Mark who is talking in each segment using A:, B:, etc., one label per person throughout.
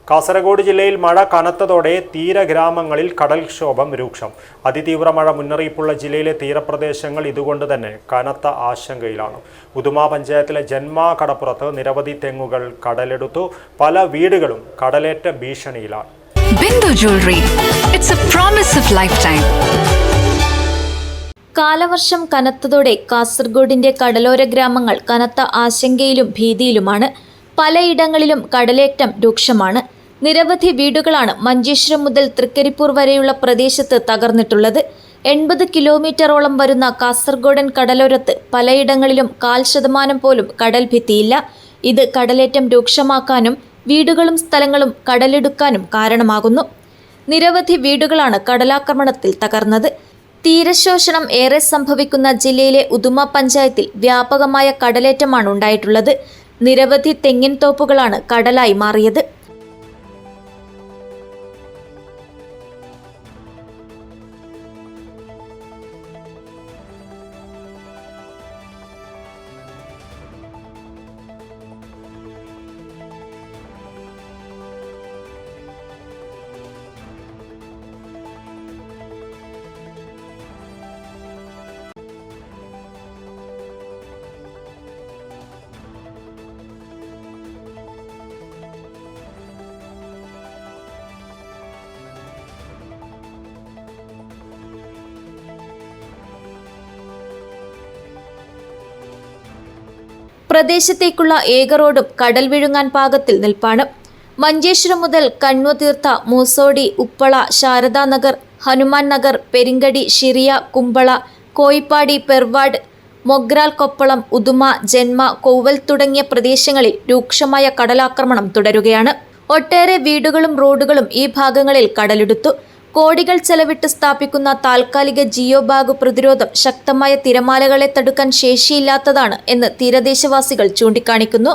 A: കാസർഗോഡ് ജില്ലയിൽ മഴ കനത്തതോടെ തീരഗ്രാമങ്ങളിൽ കടൽക്ഷോഭം രൂക്ഷം. അതിതീവ്ര മഴ മുന്നറിയിപ്പുള്ള ജില്ലയിലെ തീരപ്രദേശങ്ങൾ ഇതുകൊണ്ട് തന്നെ കനത്ത ആശങ്കയിലാണ്. ഉദുമ പഞ്ചായത്തിലെ ജന്മ കടപ്പുറത്ത് നിരവധി തെങ്ങുകൾ കടലെടുത്തു. പല വീടുകളും കടലേറ്റ ഭീഷണിയിലാണ്.
B: Bindu jewellery, it's A promise of life time.
C: കാലവർഷം കനത്തതോടെ കാസർഗോഡിന്റെ കടലോര ഗ്രാമങ്ങൾ കനത്ത ആശങ്കയിലും ഭീതിയിലുമാണ്. പലയിടങ്ങളിലും കടലേറ്റം രൂക്ഷമാണ്. നിരവധി വീടുകളാണ് മഞ്ചേശ്വരം മുതൽ തൃക്കരിപ്പൂർ വരെയുള്ള പ്രദേശത്ത് തകർന്നിട്ടുള്ളത്. 80 കിലോമീറ്ററോളം വരുന്ന കാസർഗോഡൻ കടലോരത്ത് പലയിടങ്ങളിലും 0.5% പോലും കടൽ ഭിത്തിയില്ല. ഇത് കടലേറ്റം രൂക്ഷമാക്കാനും വീടുകളും സ്ഥലങ്ങളും കടലെടുക്കാനും കാരണമാകുന്നു. നിരവധി വീടുകളാണ് കടലാക്രമണത്തിൽ തകർന്നത്. തീരശോഷണം ഏറെ സംഭവിക്കുന്ന ജില്ലയിലെ ഉദുമ പഞ്ചായത്തിൽ വ്യാപകമായ കടലേറ്റമാണ് ഉണ്ടായിട്ടുള്ളത്. നിരവധി തെങ്ങിൻ തോപ്പുകളാണ് കടലായി മാറിയത്. പ്രദേശത്തേക്കുള്ള ഏക റോഡും കടൽ വിഴുങ്ങാൻ പാകത്തിൽ നിൽപ്പാണ്. മഞ്ചേശ്വരം മുതൽ കണ്വതീർത്ത, മൂസോടി, ഉപ്പള, ശാരദാനഗർ, ഹനുമാൻ നഗർ, പെരിങ്കടി, ഷിറിയ, കുമ്പള, കോയിപ്പാടി, പെർവാഡ്, മൊഗ്രാൽ, കൊപ്പളം, ഉദുമ, ജന്മ, കൗവൽ തുടങ്ങിയ പ്രദേശങ്ങളിൽ രൂക്ഷമായ കടലാക്രമണം തുടരുകയാണ്. ഒട്ടേറെ വീടുകളും റോഡുകളും ഈ ഭാഗങ്ങളിൽ കടലെടുത്തു. കോടികൾ ചെലവിട്ട് സ്ഥാപിക്കുന്ന താൽക്കാലിക ജിയോ ബാഗ് പ്രതിരോധം ശക്തമായ തിരമാലകളെ തടുക്കാൻ ശേഷിയില്ലാത്തതാണ് എന്ന് തീരദേശവാസികൾ ചൂണ്ടിക്കാണിക്കുന്നു.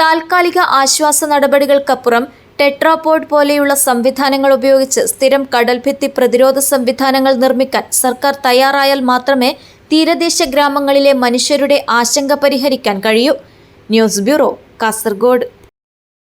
C: താൽക്കാലിക ആശ്വാസ നടപടികൾക്കപ്പുറം ടെട്രാപോഡ് പോലെയുള്ള സംവിധാനങ്ങൾ ഉപയോഗിച്ച് സ്ഥിരം കടൽഭിത്തി പ്രതിരോധ സംവിധാനങ്ങൾ നിർമ്മിക്കാൻ സർക്കാർ തയ്യാറായാൽ മാത്രമേ തീരദേശ ഗ്രാമങ്ങളിലെ മനുഷ്യരുടെ ആശങ്ക പരിഹരിക്കാൻ കഴിയൂ. News bureau, Kasaragod.